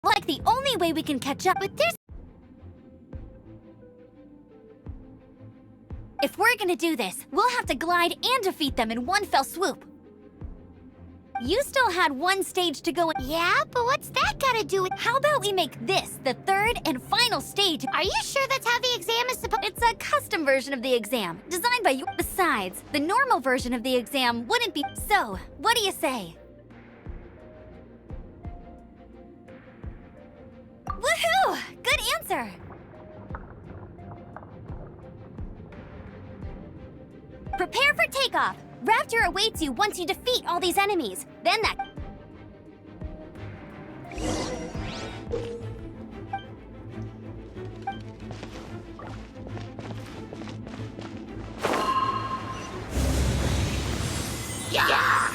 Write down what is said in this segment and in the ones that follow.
like the only way we can catch up, but there's... If we're gonna do this, we'll have to glide and defeat them in one fell swoop. You still had one stage to go. Yeah, but what's that gotta do with... How about we make this the third and final stage? Are you sure that's how the exam is supposed... It's a custom version of the exam, designed by you. Besides, the normal version of the exam wouldn't be... So, what do you say? Woohoo! Good answer! Prepare for takeoff! Raptor awaits you once you defeat all these enemies. Then that... Yeah!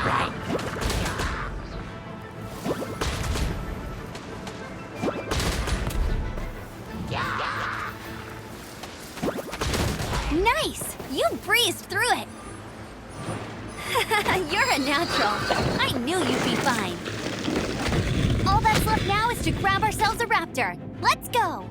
Right. Nice! You breezed through it! You're a natural. I knew you'd be fine. All that's left now is to grab ourselves a raptor. Let's go!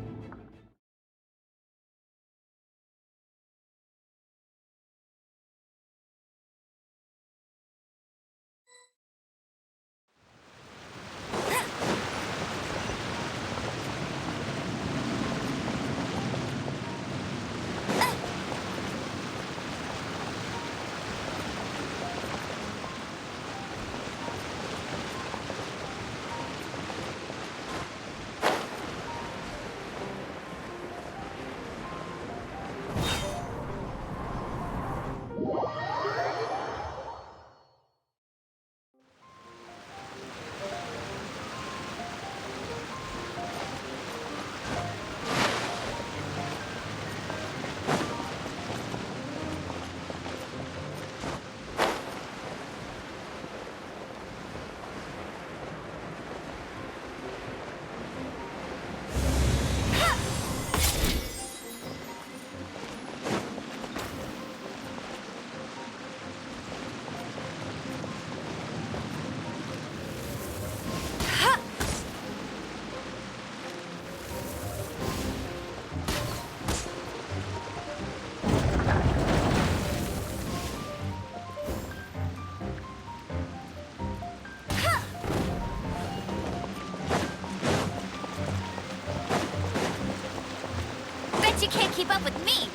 You can't keep up with me.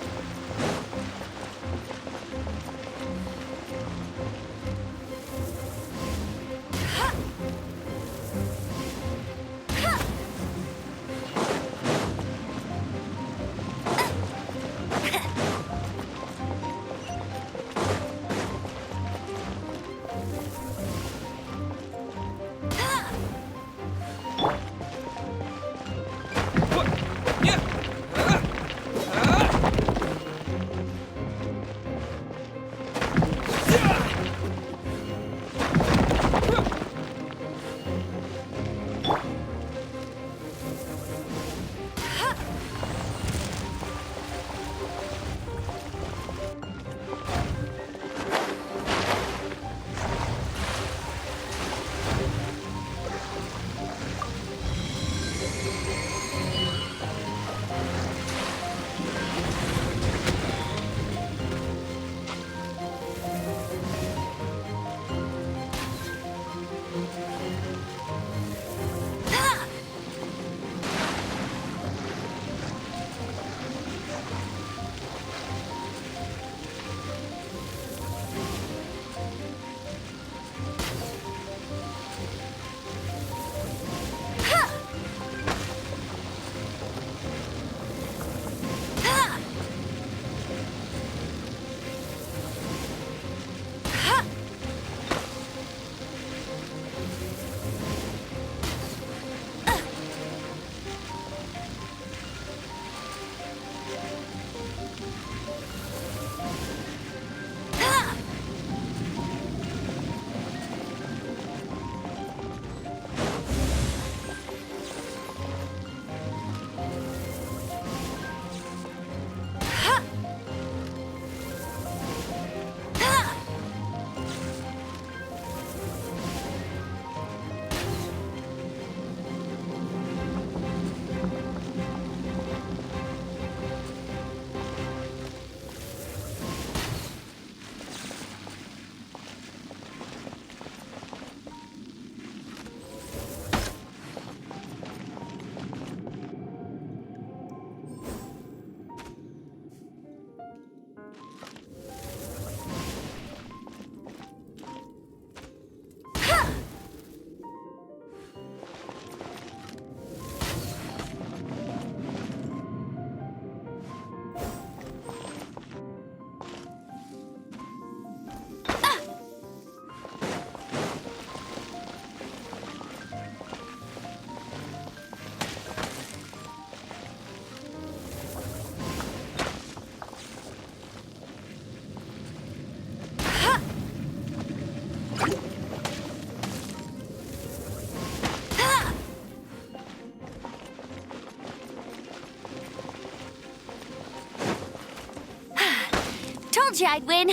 told you I'd win.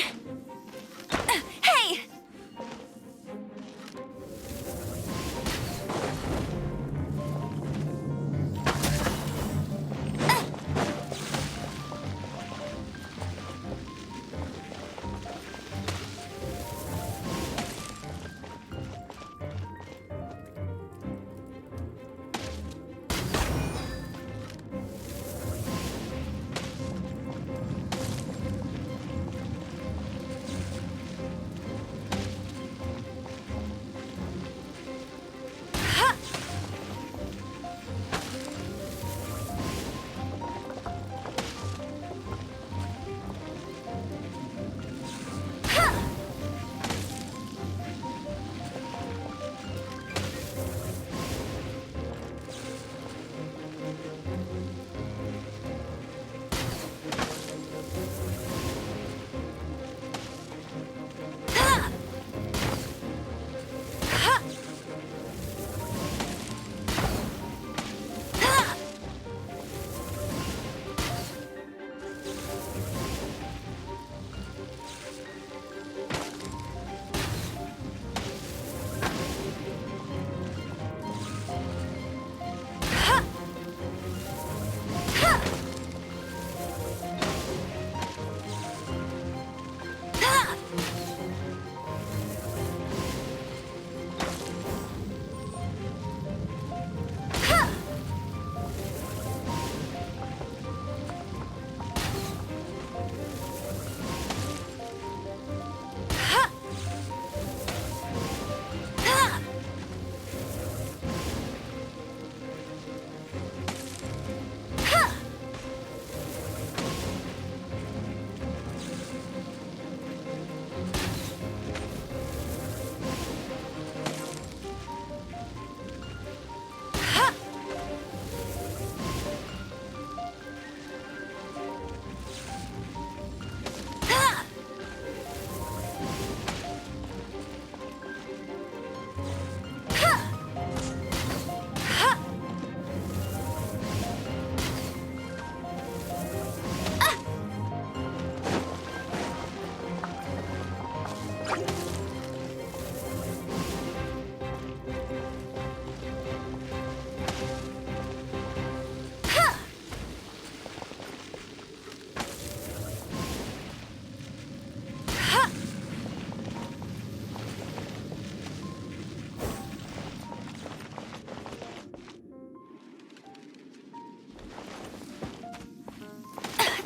Hey!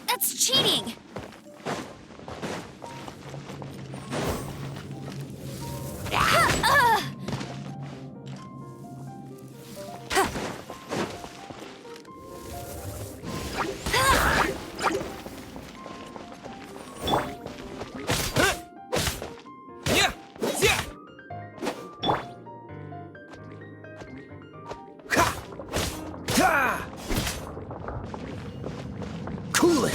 That's cheating! Cool it!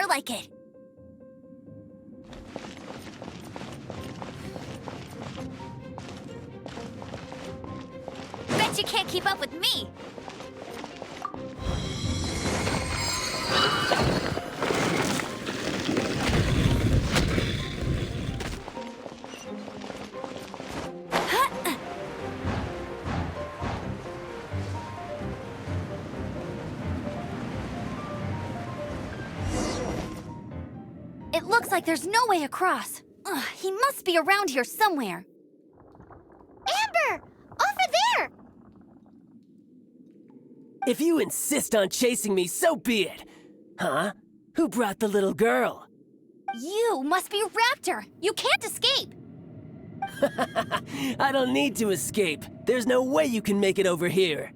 more like it. Bet you can't keep up with me. It looks like there's no way across. Ugh, he must be around here somewhere. Amber! Over there! If you insist on chasing me, so be it. Huh? Who brought the little girl? You must be Raptor. You can't escape. I don't need to escape. There's no way you can make it over here.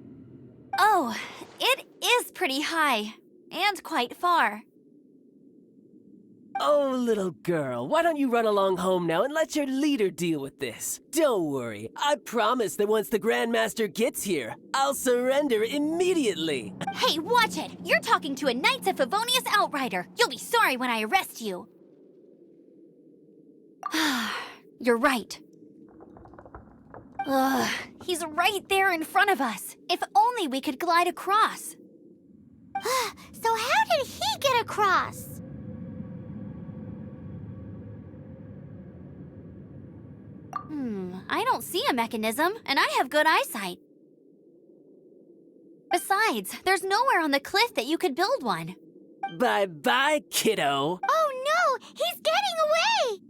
Oh, it is pretty high. And quite far. Oh, little girl, why don't you run along home now and let your leader deal with this? Don't worry, I promise that once the Grandmaster gets here, I'll surrender immediately. Hey, watch it! You're talking to a Knights of Favonius outrider. You'll be sorry when I arrest you. You're right. Ugh, he's right there in front of us. If only we could glide across. So how did he get across? I don't see a mechanism, and I have good eyesight. Besides, there's nowhere on the cliff that you could build one. Bye-bye, kiddo. Oh no! He's getting away!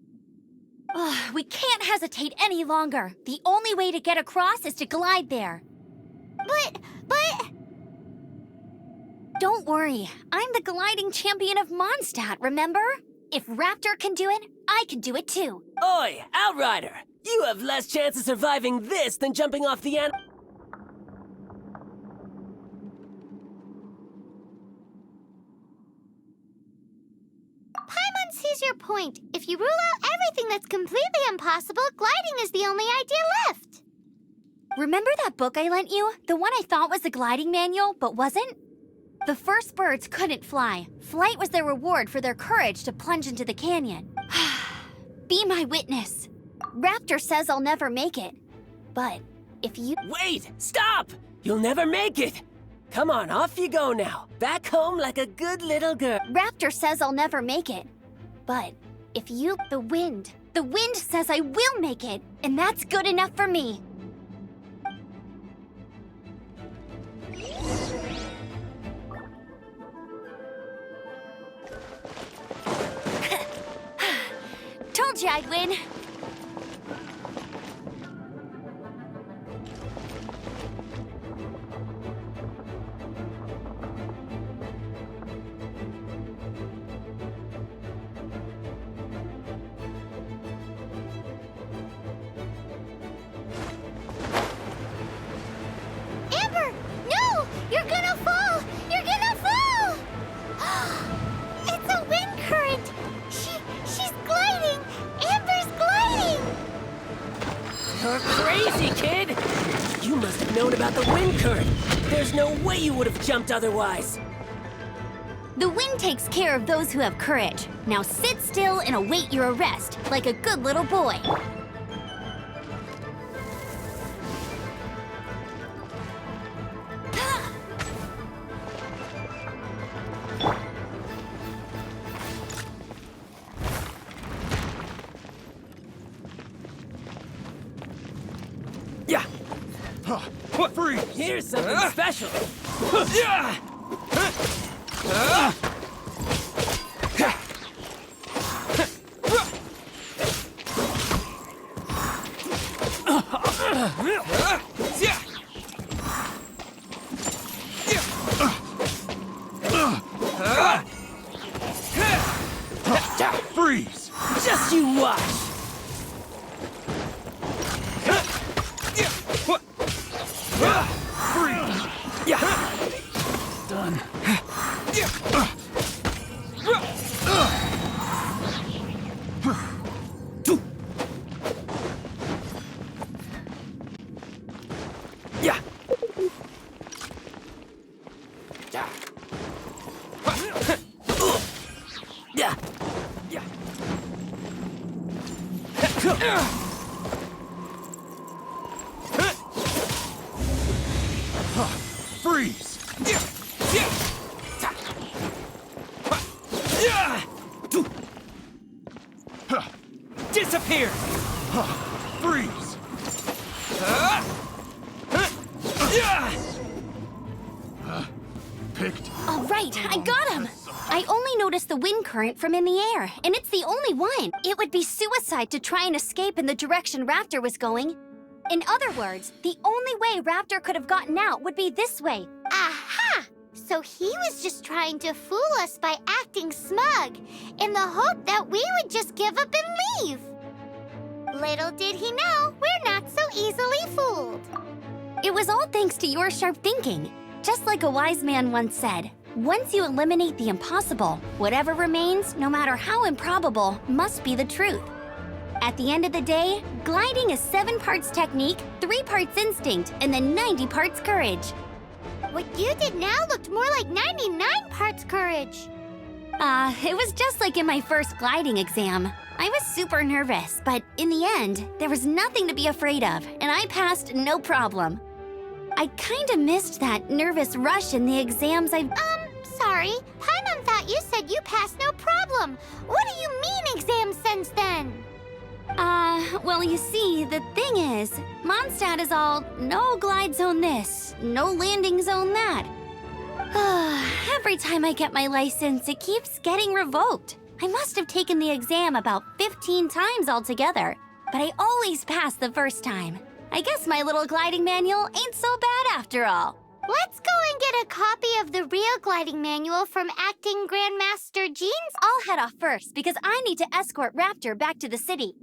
Ugh, we can't hesitate any longer. The only way to get across is to glide there. But... Don't worry, I'm the gliding champion of Mondstadt, remember? If Raptor can do it, I can do it too. Oi, Outrider! You have less chance of surviving this than jumping off the Paimon sees your point. If you rule out everything that's completely impossible, gliding is the only idea left. Remember that book I lent you? The one I thought was the gliding manual, but wasn't? The first birds couldn't fly. Flight was their reward for their courage to plunge into the canyon. Be my witness. Raptor says I'll never make it. But if you... Wait! Stop! You'll never make it! Come on, off you go now. Back home like a good little girl. Raptor says I'll never make it. But if you... The wind says I will make it. And that's good enough for me. Told you I'd win. Amber! No! You're gonna fall! You're gonna fall! It's a wind current! She's gliding! Amber's gliding! You're crazy, kid! You must have known about the wind current. There's no way you would have jumped otherwise. The wind takes care of those who have courage. Now sit still and await your arrest, like a good little boy. Yeah, What? Freeze! here's something special. Yeah! Freeze! Just you watch. Freeze! Yeah. Done. Yeah. Freeze! Disappear! Freeze! Picked. All right, I got him. I only noticed the wind current from in the air, and it's the only one. It would be suicide to try and escape in the direction Raptor was going. In other words, the only way Raptor could have gotten out would be this way. Aha! So he was just trying to fool us by acting smug, in the hope that we would just give up and leave. Little did he know, we're not so easily fooled. It was all thanks to your sharp thinking. Just like a wise man once said, once you eliminate the impossible, whatever remains, no matter how improbable, must be the truth. At the end of the day, gliding is 7 parts technique, 3 parts instinct, and then 90 parts courage. What you did now looked more like 99 parts courage. It was just like in my first gliding exam. I was super nervous, but in the end, there was nothing to be afraid of, and I passed no problem. I kinda missed that nervous rush in the exams Sorry. Paimon thought you said you passed no problem. What do you mean exam sense then? Well, you see, the thing is, Mondstadt is all no glide zone this, no landing zone that. Every time I get my license, it keeps getting revoked. I must have taken the exam about 15 times altogether, but I always pass the first time. I guess my little gliding manual ain't so bad after all. Let's go and get a copy of the real gliding manual from Acting Grandmaster Jeans. I'll head off first because I need to escort Raptor back to the city.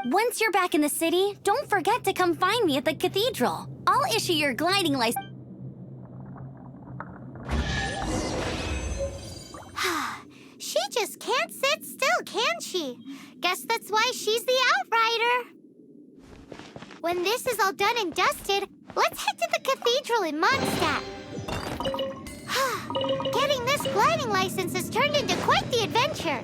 Once you're back in the city, don't forget to come find me at the cathedral. I'll issue your gliding license. She just can't sit still, can she? Guess that's why she's the outrider. When this is all done and dusted, let's head to the cathedral in Mondstadt. Getting this gliding license has turned into quite the adventure.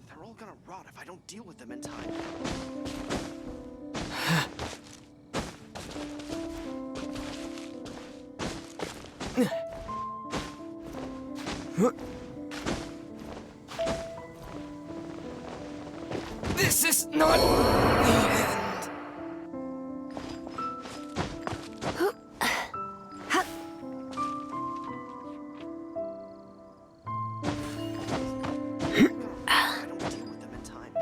They're all gonna rot if I don't deal with them in time. This is not the end. I don't deal with them in time.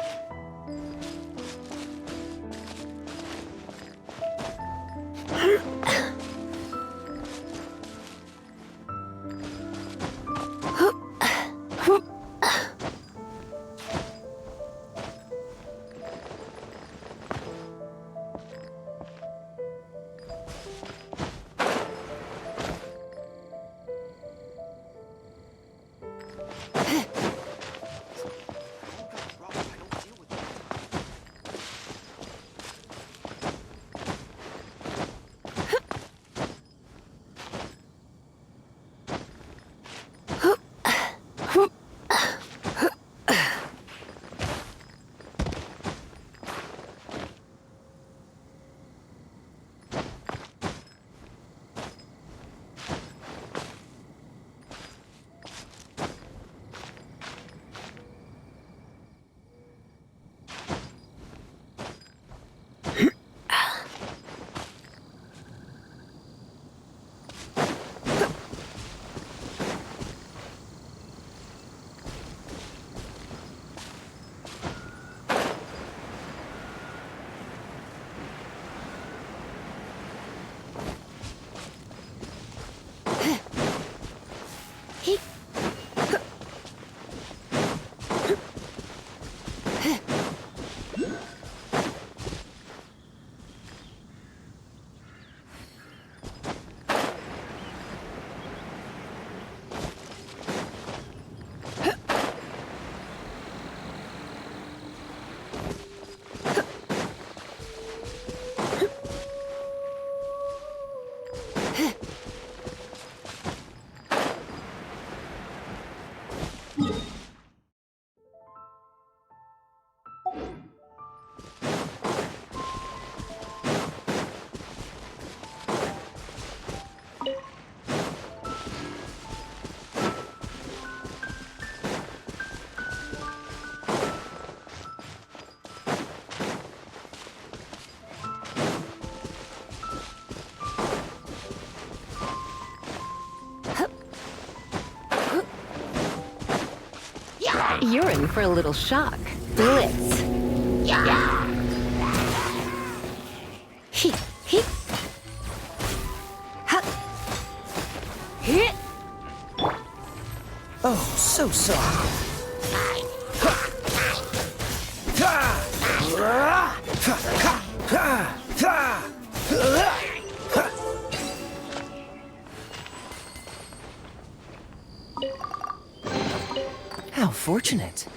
You're in for a little shock. Blitz. He. Ha. Hit. Oh, so soft. How fortunate.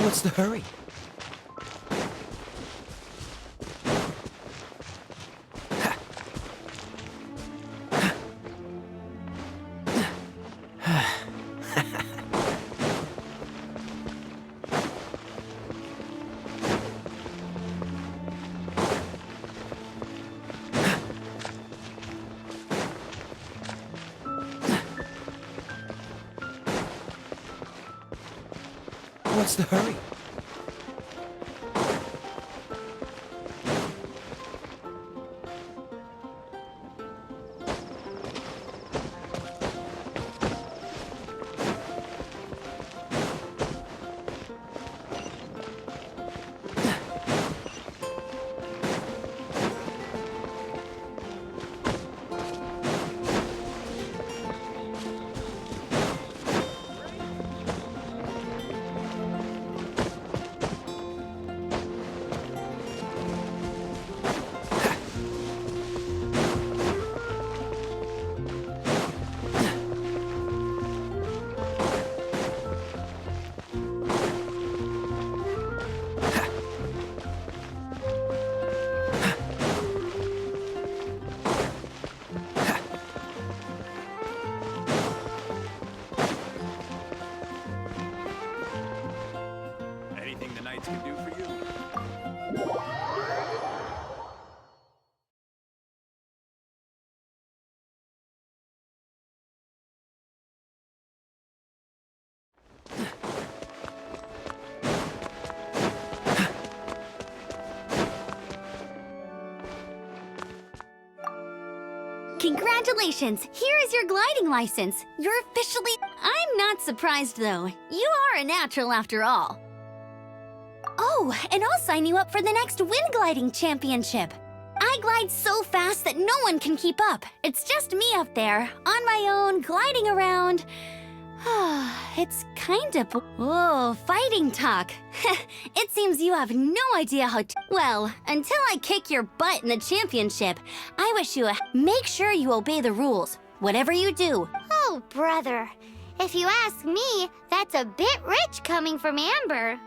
What's the hurry? What's the hurry? Anything the knights can do for you? Congratulations! Here is your gliding license. You're officially... I'm not surprised, though. You are a natural after all. Oh, and I'll sign you up for the next wind gliding championship. I glide so fast that no one can keep up. It's just me up there, on my own, gliding around. It's kind of... Whoa, fighting talk. It seems you have no idea how to... Well, until I kick your butt in the championship, I wish you make sure you obey the rules, whatever you do. Oh, brother. If you ask me, that's a bit rich coming from Amber.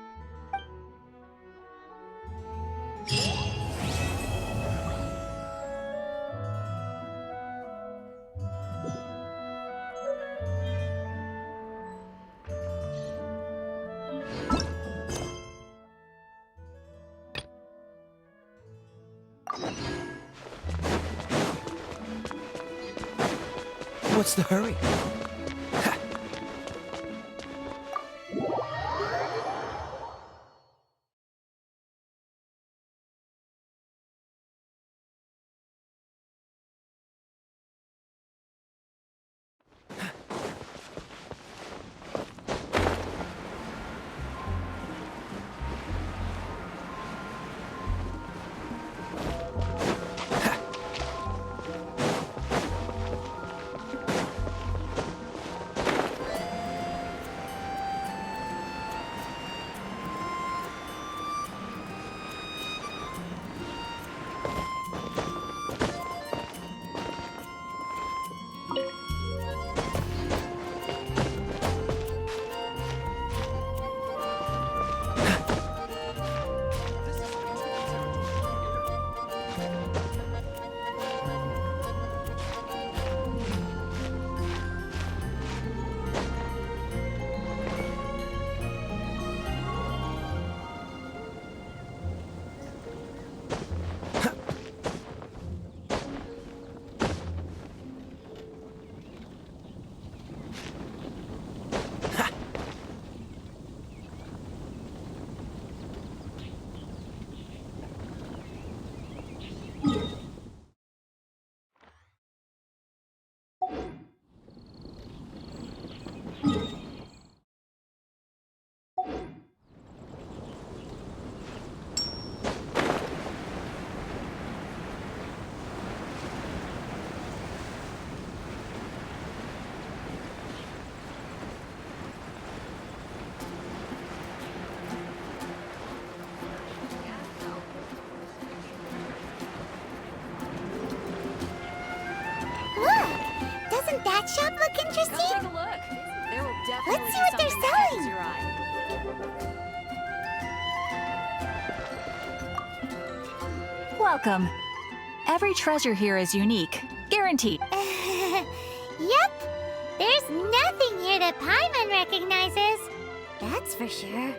What's the hurry? that shop look Take interesting? a look. There will definitely Let's see what they're something that catches selling. your eye. Welcome. Every treasure here is unique, guaranteed. Yep. There's nothing here that Paimon recognizes. That's for sure.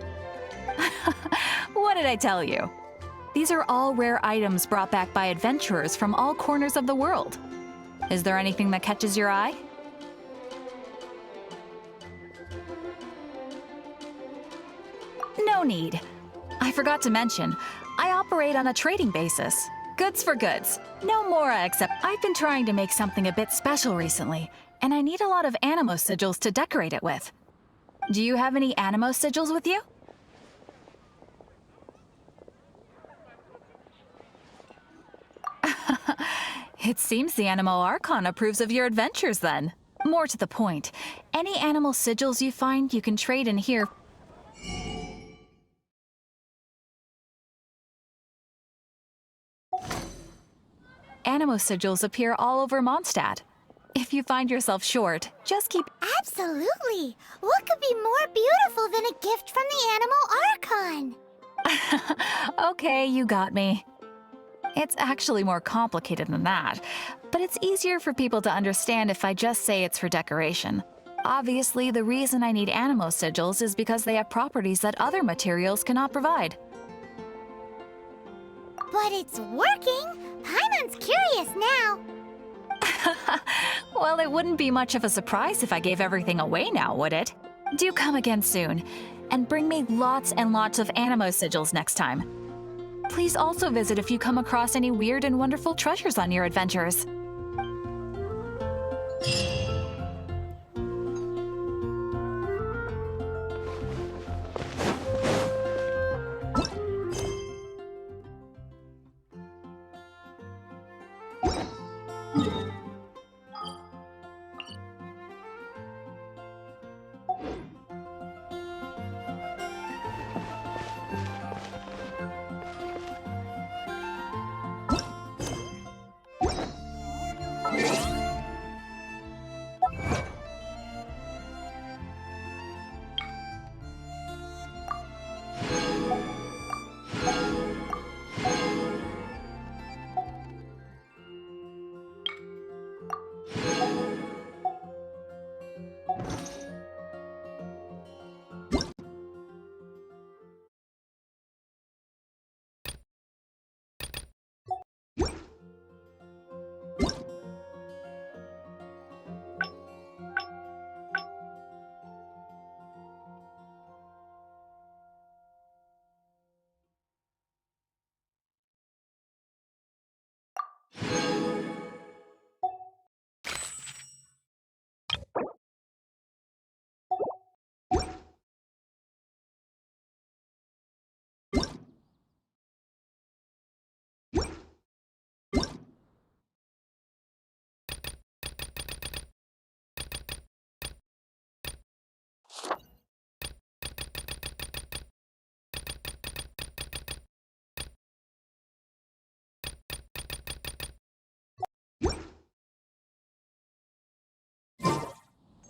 What did I tell you? These are all rare items brought back by adventurers from all corners of the world. Is there anything that catches your eye? No need. I forgot to mention, I operate on a trading basis. Goods for goods. No more, except I've been trying to make something a bit special recently, and I need a lot of animo sigils to decorate it with. Do you have any animo sigils with you? It seems the Animal Archon approves of your adventures then. More to the point, any animal sigils you find you can trade in here. Animo sigils appear all over Mondstadt. If you find yourself short, just keep... Absolutely. What could be more beautiful than a gift from the Animal Archon? Okay, you got me. It's actually more complicated than that, but it's easier for people to understand if I just say it's for decoration. Obviously, the reason I need animo sigils is because they have properties that other materials cannot provide. But it's working. Paimon's curious now. Well, it wouldn't be much of a surprise if I gave everything away now, would it? Do come again soon, and bring me lots and lots of animo sigils next time. Please also visit if you come across any weird and wonderful treasures on your adventures.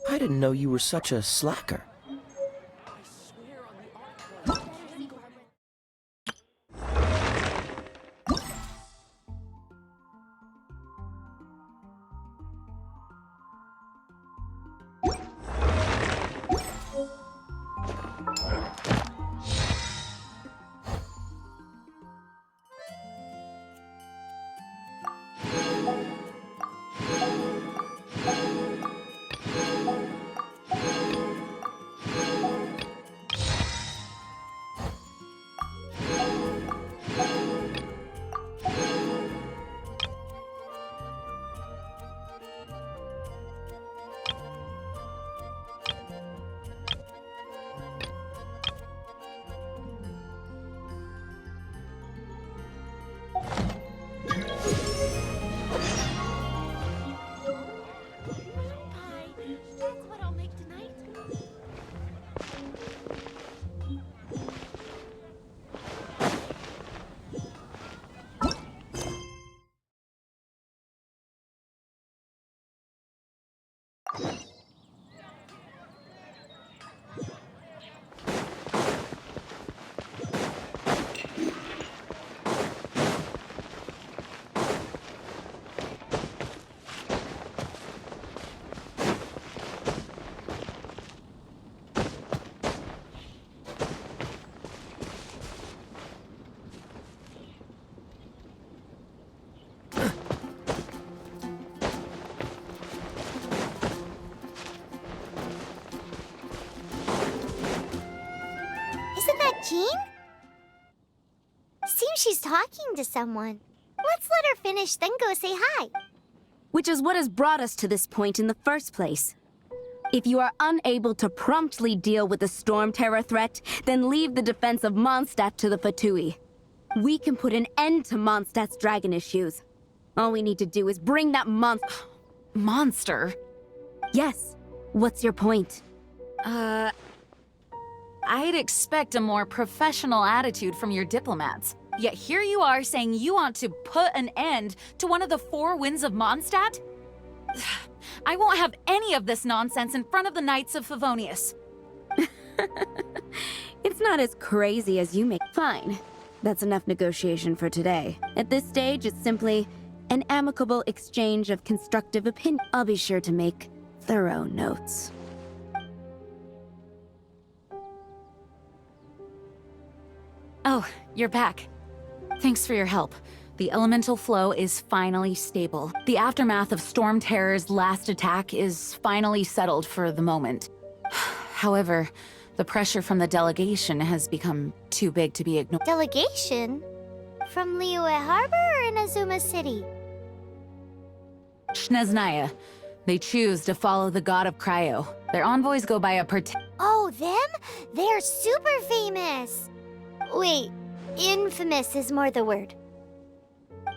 I didn't know you were such a slacker. she's talking to someone. Let's let her finish, then go say hi. Which is what has brought us to this point in the first place. If you are unable to promptly deal with the Storm Terror threat, then leave the defense of Mondstadt to the Fatui. We can put an end to Mondstadt's dragon issues. All we need to do is bring that Monster? Yes. What's your point? I'd expect a more professional attitude from your diplomats. Yet here you are saying you want to put an end to one of the four winds of Mondstadt? I won't have any of this nonsense in front of the Knights of Favonius. It's not as crazy as you make. Fine. That's enough negotiation for today. At this stage, it's simply an amicable exchange of constructive opinion. I'll be sure to make thorough notes. Oh, you're back. Thanks for your help. The elemental flow is finally stable. The aftermath of Storm Terror's last attack is finally settled for the moment. However, the pressure from the delegation has become too big to be ignored. Delegation? From Liyue Harbor or Inazuma City? Snezhnaya. They choose to follow the god of Cryo. Their envoys go by a Oh, them? They're super famous! Wait, infamous is more the word.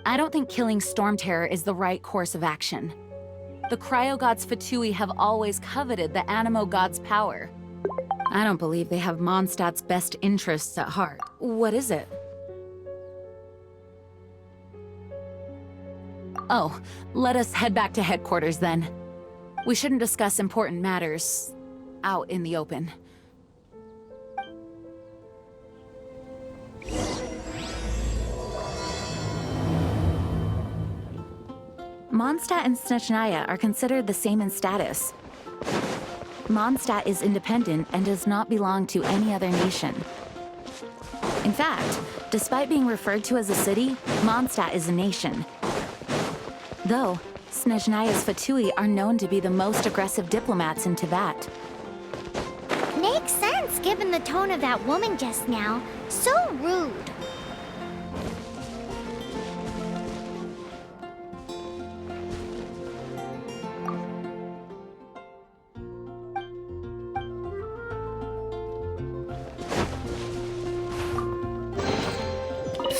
I don't think killing Storm Terror is the right course of action. The Cryo gods Fatui have always coveted the Animo god's power. I don't believe they have Mondstadt's best interests at heart. What is it? Oh, let us head back to headquarters then. We shouldn't discuss important matters out in the open. Mondstadt and Snezhnaya are considered the same in status. Mondstadt is independent and does not belong to any other nation. In fact, despite being referred to as a city, Mondstadt is a nation. Though, Snezhnaya's Fatui are known to be the most aggressive diplomats in Teyvat. Makes sense given the tone of that woman just now. So rude.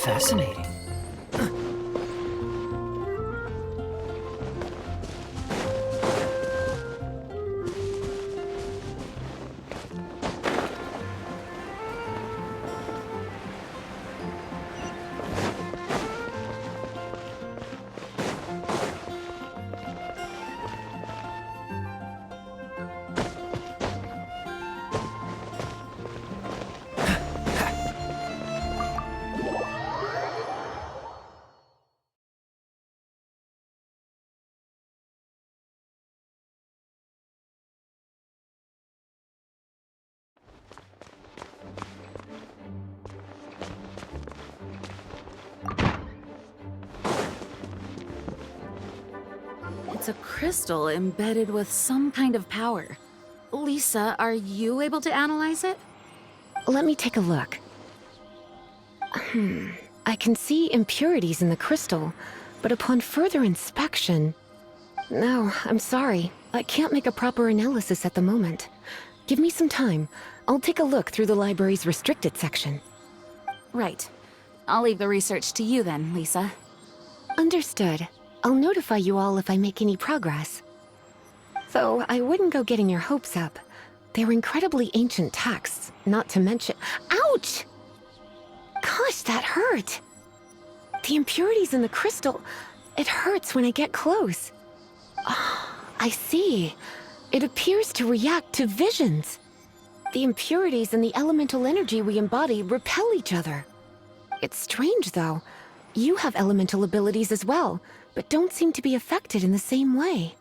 Fascinating. It's a crystal embedded with some kind of power. Lisa, are you able to analyze it? Let me take a look. I can see impurities in the crystal, but upon further inspection... No, I'm sorry. I can't make a proper analysis at the moment. Give me some time. I'll take a look through the library's restricted section. Right. I'll leave the research to you then, Lisa. Understood. I'll notify you all if I make any progress. Though I wouldn't go getting your hopes up. They're incredibly ancient texts, not to mention— Ouch! Gosh, that hurt! The impurities in the crystal— it hurts when I get close. Oh, I see. It appears to react to visions. The impurities and the elemental energy we embody repel each other. It's strange, though. You have elemental abilities as well, but don't seem to be affected in the same way.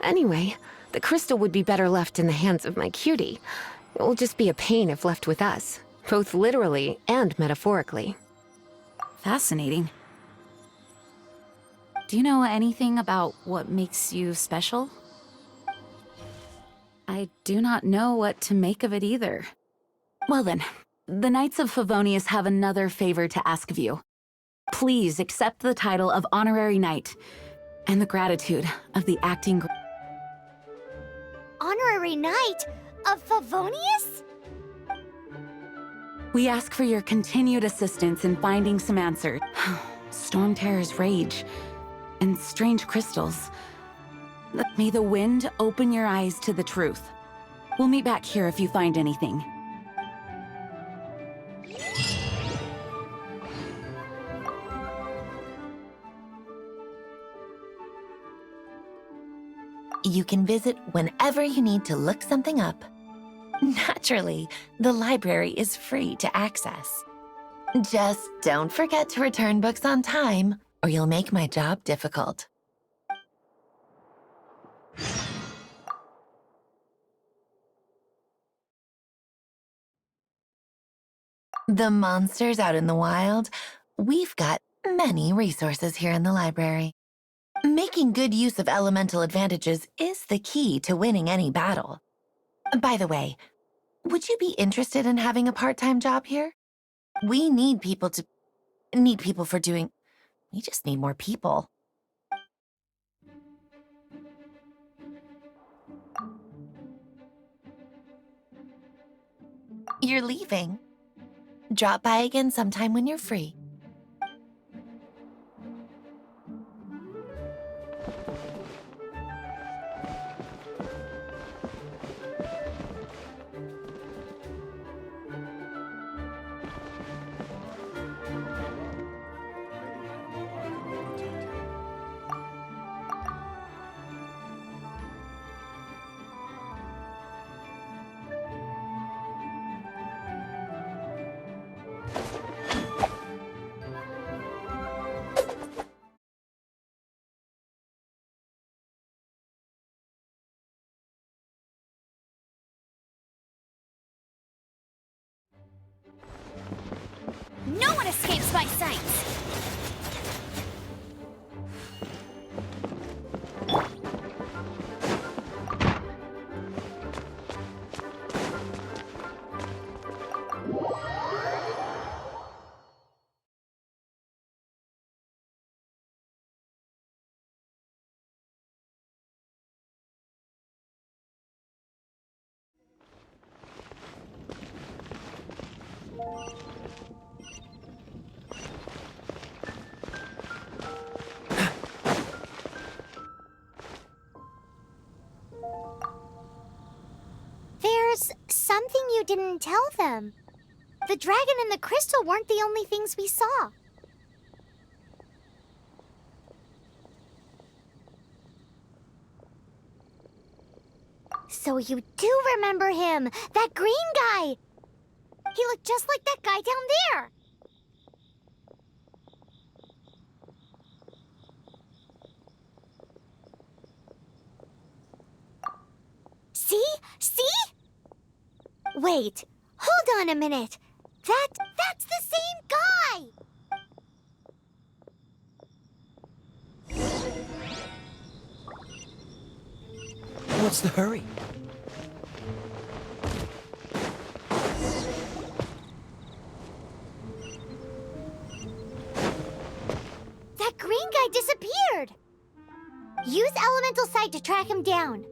Anyway, the crystal would be better left in the hands of my cutie. It will just be a pain if left with us, both literally and metaphorically. Fascinating. Do you know anything about what makes you special? I do not know what to make of it either. Well then, the Knights of Favonius have another favor to ask of you. Please accept the title of Honorary Knight and the gratitude of the acting... Honorary Knight of Favonius? We ask for your continued assistance in finding some answers. Storm Terror's rage and strange crystals. May the wind open your eyes to the truth. We'll meet back here if you find anything. You can visit whenever you need to look something up. Naturally, the library is free to access. Just don't forget to return books on time, or you'll make my job difficult. The monsters out in the wild, we've got many resources here in the library. Making good use of elemental advantages is the key to winning any battle. By the way, would you be interested in having a part-time job here? We need people for doing... We just need more people. You're leaving. Drop by again sometime when you're free. No one escapes my sights! There's something you didn't tell them. The dragon and the crystal weren't the only things we saw. So you do remember him, that green guy. He looked just like that guy down there. See? See? Wait, hold on a minute. That's the same guy! What's the hurry? That green guy disappeared! Use Elemental Sight to track him down.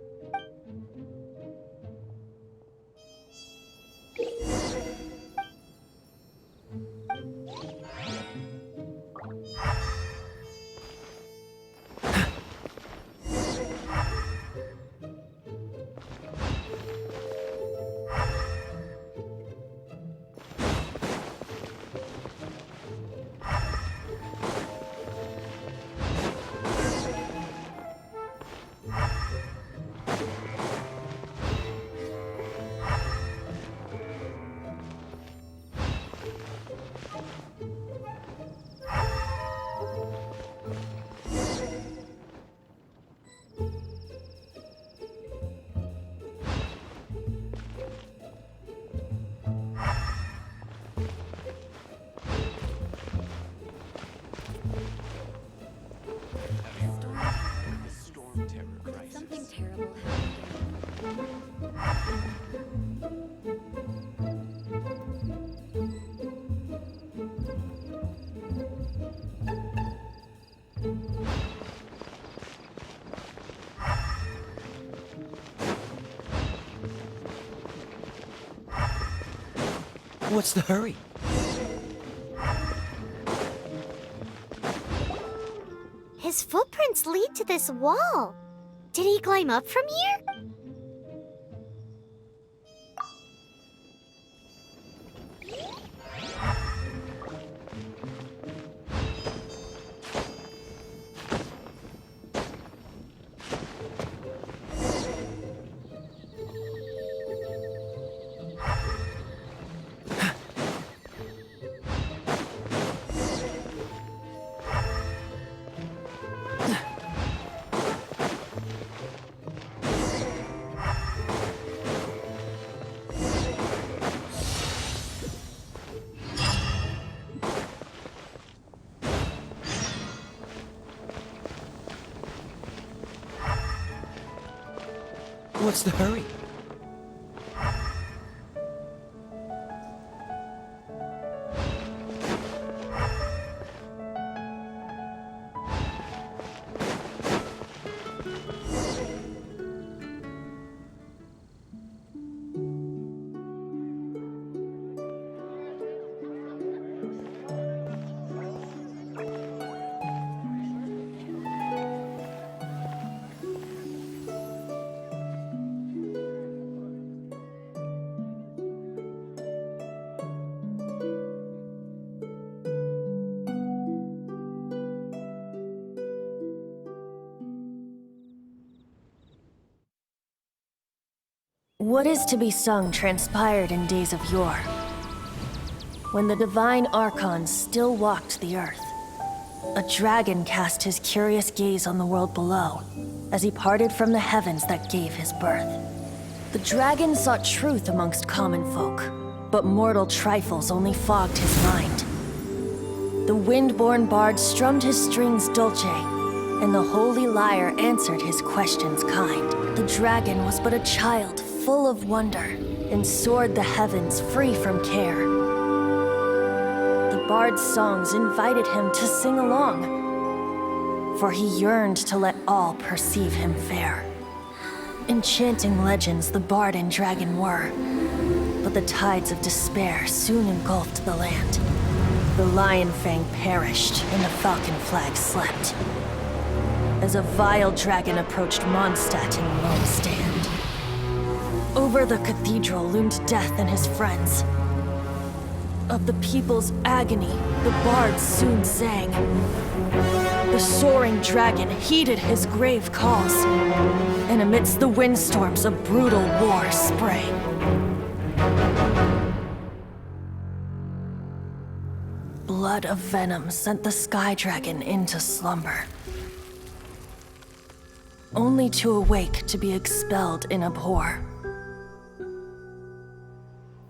What's the hurry? His footprints lead to this wall. Did he climb up from here? What's the hurry? What is to be sung transpired in days of yore, when the divine archons still walked the earth. A dragon cast his curious gaze on the world below, as he parted from the heavens that gave his birth. The dragon sought truth amongst common folk, but mortal trifles only fogged his mind. The wind-born bard strummed his strings dulce, and the holy lyre answered his questions kind. The dragon was but a child, full of wonder, and soared the heavens free from care. The bard's songs invited him to sing along, for he yearned to let all perceive him fair. Enchanting legends the bard and dragon were, but the tides of despair soon engulfed the land. The lion fang perished, and the falcon flag slept, as a vile dragon approached Mondstadt in lone stand. Over the cathedral loomed Death and his friends. Of the people's agony, the bards soon sang. The soaring dragon heeded his grave calls, and amidst the windstorms a brutal war sprang. Blood of venom sent the sky dragon into slumber, only to awake to be expelled in abhor.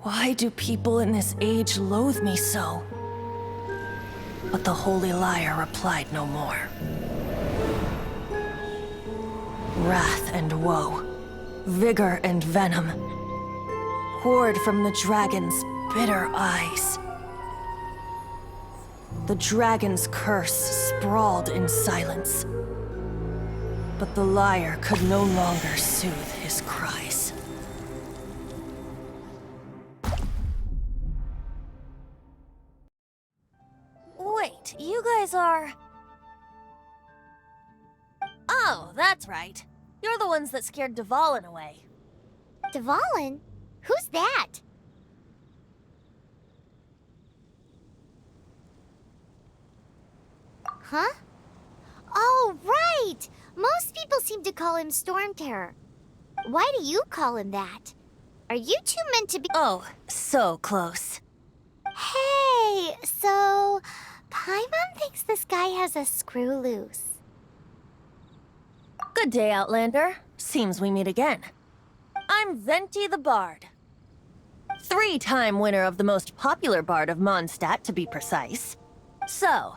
Why do people in this age loathe me so? But the holy lyre replied no more. Wrath and woe, vigor and venom, poured from the dragon's bitter eyes. The dragon's curse sprawled in silence, but the lyre could no longer soothe his cries. Wait, you guys are... Oh, that's right. You're the ones that scared Dvalin away. Dvalin? Who's that? Huh? Oh, right! Most people seem to call him Storm Terror. Why do you call him that? Are you two meant to be— Oh, so close. Hey, so Paimon thinks this guy has a screw loose. Good day, Outlander. Seems we meet again. I'm Venti the Bard. 3-time winner of the most popular bard of Mondstadt, to be precise. So,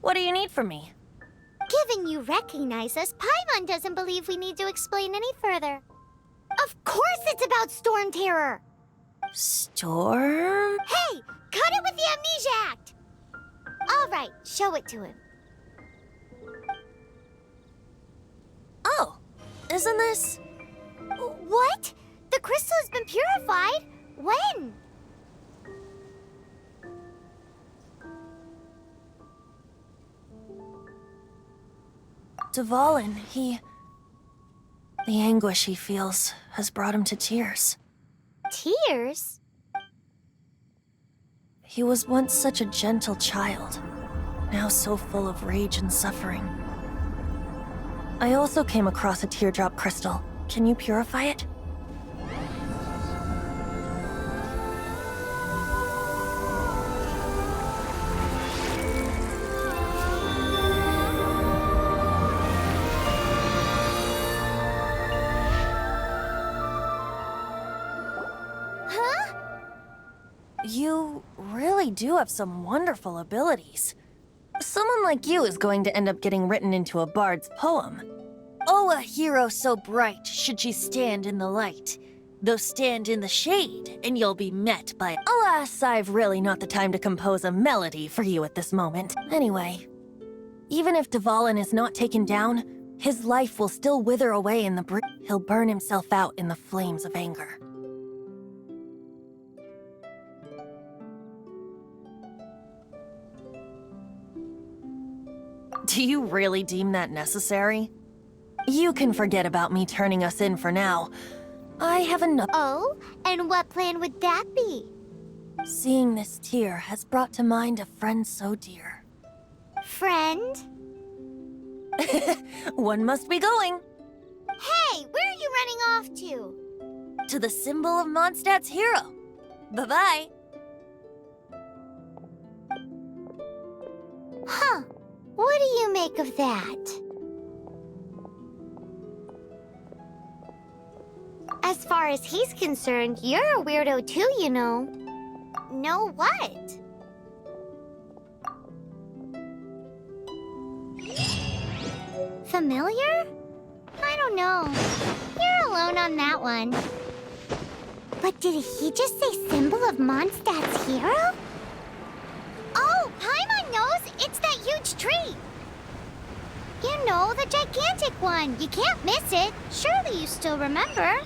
what do you need from me? Given you recognize us, Paimon doesn't believe we need to explain any further. Of course it's about Storm Terror! Storm? Hey! Cut it with the Amnesia Act! Alright, show it to him. Oh, isn't this... What? The crystal has been purified? When? Dvalin, the anguish he feels has brought him to tears. Tears? He was once such a gentle child, now so full of rage and suffering. I also came across a teardrop crystal. Can you purify it? You really do have some wonderful abilities. Someone like you is going to end up getting written into a bard's poem. Oh, a hero so bright should she stand in the light. Though stand in the shade, and you'll be met by... Alas, I've really not the time to compose a melody for you at this moment. Anyway, even if Dvalin is not taken down, his life will still wither away in the He'll burn himself out in the flames of anger. Do you really deem that necessary? You can forget about me turning us in for now. I have enough. Oh, and what plan would that be? Seeing this tear has brought to mind a friend so dear. Friend? One must be going. Hey, where are you running off to? To the symbol of Mondstadt's hero. Bye-bye. Huh. What do you make of that? As far as he's concerned, you're a weirdo too, you know. Know what? Familiar? I don't know. You're alone on that one. But did he just say symbol of Mondstadt's hero? Oh, Paimon knows! It's that huge tree! You know, the gigantic one. You can't miss it. Surely you still remember.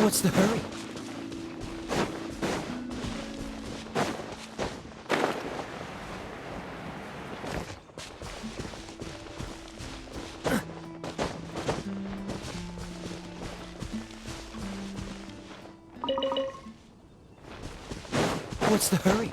What's the hurry? What's the hurry?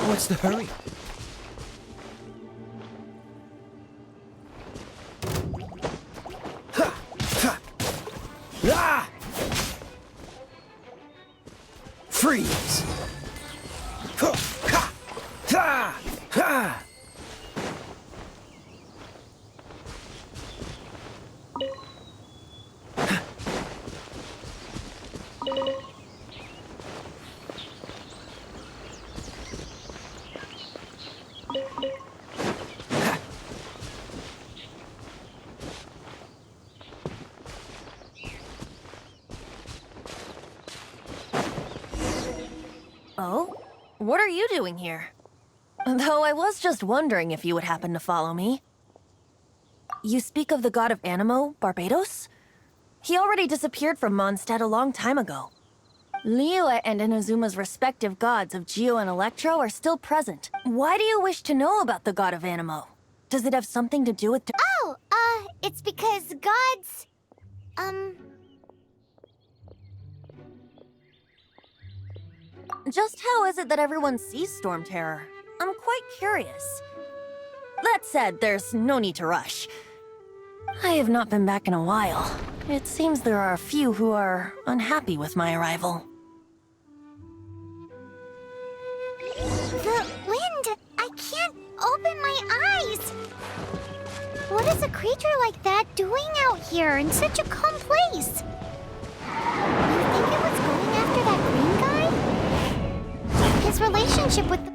What's the hurry? Freeze! Oh? What are you doing here? Though I was just wondering if you would happen to follow me. You speak of the god of Animo, Barbados? He already disappeared from Mondstadt a long time ago. Liyue and Inazuma's respective gods of Geo and Electro are still present. Why do you wish to know about the god of Animo? Does it have something to do with... Oh, it's because gods... Just how is it that everyone sees Storm Terror? I'm quite curious. That said, there's no need to rush. I have not been back in a while. It seems there are a few who are unhappy with my arrival. The wind! I can't open my eyes! What is a creature like that doing out here in such a calm place? You think it was going after that green guy? His relationship with the...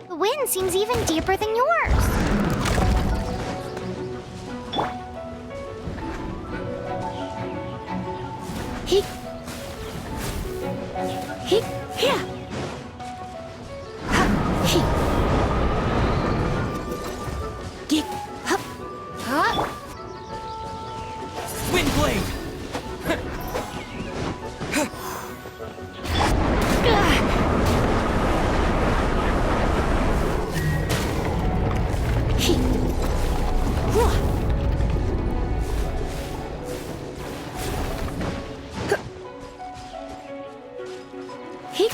The wind seems even deeper than yours. He... Yeah! Ha! He... Ge... Hup! Ha! Windblade! He... Whoa! He...